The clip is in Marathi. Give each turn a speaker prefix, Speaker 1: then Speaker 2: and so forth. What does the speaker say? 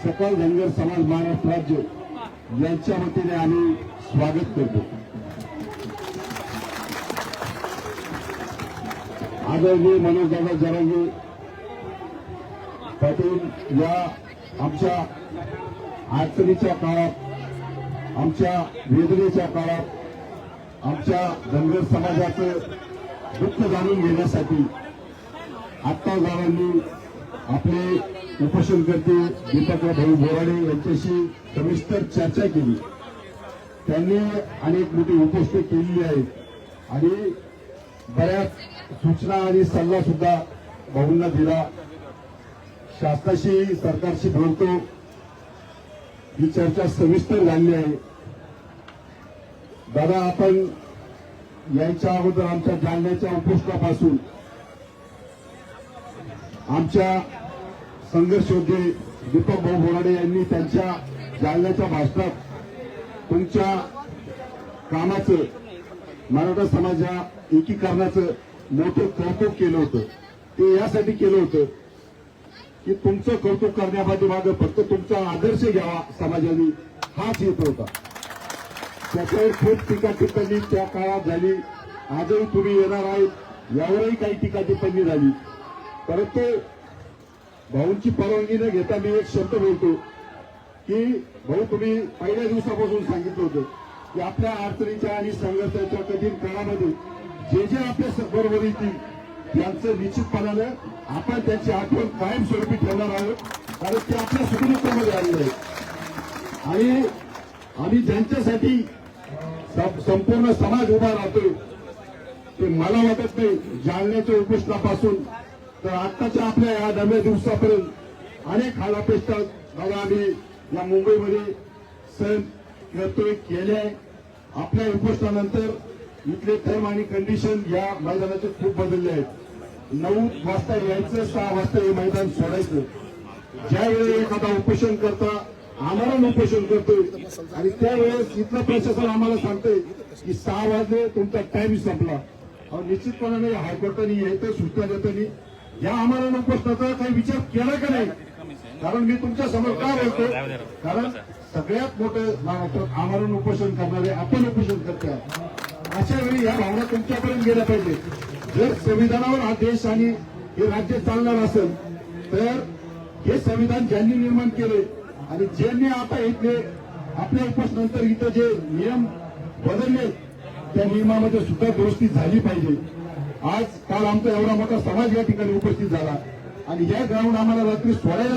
Speaker 1: सकल धनगर समाज महाराष्ट्र राज्य यांच्या वतीने आम्ही स्वागत करतो। आदरणीय मनोजदादा जरांगे पाटील या आमच्या अडचणीच्या काळात, आमच्या वेदनेच्या काळात आमच्या धनगर समाजाचं दुःख जाणून घेण्यासाठी आत्तादारांनी आपले उपोषणकर्ते दीपकराव भाऊ बोराडे यांच्याशी सविस्तर चर्चा केली। त्यांनी अनेक मोठी उपोषणे केलेली आहेत आणि बऱ्याच सूचना आणि सल्ला सुद्धा भाऊंना दिला। शासनाशी सरकारशी बोलतो, ही चर्चा सविस्तर झाली आहे। दादा, आपण यायच्या अगोदर आमच्या जालन्याच्या उपोषणापासून आमच्या संघर्ष योद्धे दीपक भाऊ बोराडे यांनी त्यांच्या जालन्याच्या भाषणात तुमच्या कामाचं, मराठा समाजा एकीकरणाचं मोठं कौतुक केलं होतं। ते यासाठी केलं होतं की तुमचं कौतुक करण्यापाठीमागे फक्त तुमचा आदर्श घ्यावा समाजाने, हाच येत होता। त्याच्यावर खूप टीका टिप्पणी त्या काळात झाली। आजही तुम्ही येणार आहेत, यावरही काही टीका टिप्पणी झाली। परंतु भाऊंची परवानगी न घेता मी एक शब्द बोलतो की भाऊ, तुम्ही पहिल्या दिवसापासून सांगितलं होतं की आपल्या अडचणीच्या आणि संघर्षाच्या कठीण काळामध्ये जे जे आपल्या बरोबर येतील त्यांचं निश्चितपणानं आपण त्यांची आठवण कायमस्वरूपी ठेवणार आहोत, कारण ते आपल्या सुखदुःखामध्ये आलेले आहेत। आणि आम्ही ज्यांच्यासाठी संपूर्ण समाज उभा राहतोय ते मला वाटत नाही जालन्याच्या उपोषणापासून तर आत्ताच्या आपल्या या नव्या दिवसापर्यंत अनेक हालापेष्टा मला आम्ही या मुंबईमध्ये सहन करतोय, केले आहे। आपल्या उपोषणानंतर इथले टर्म आणि कंडिशन या मैदानाचे खूप बदलले आहेत। 9 वाजता यायचं, 6 वाजता हे मैदान सोडायचं। ज्यावेळी एखादा उपोषण करता आम्हाला उपोषण करतोय आणि त्यावेळेस इथलं प्रशासन आम्हाला सांगतंय की 6 वाजले तुमचा टाइम संपला। निश्चितपणाने हायकोर्टाने यायचं सूचना देताना या आम्हाला उपोषणाचा काही विचार केला का नाही? कारण मी तुमच्या समोर का बोलतो, कारण सगळ्यात मोठं महाराष्ट्रात आमरण उपोषण करणारे आपण उपोषण करते। अशा वेळी या भावना तुमच्यापर्यंत गेल्या पाहिजे। जर संविधानावर हा देश आणि हे राज्य चालणार असेल तर हे संविधान ज्यांनी निर्माण केले आणि ज्यांनी आता इथले आपल्या उपोषणानंतर इथं जे नियम बदलले त्या नियमामध्ये सुद्धा दुरुस्ती झाली पाहिजे। आज काल आमचा एवढा मोठा समाज या ठिकाणी उपस्थित झाला आणि या ग्राउंड आम्हाला रात्री सोडायला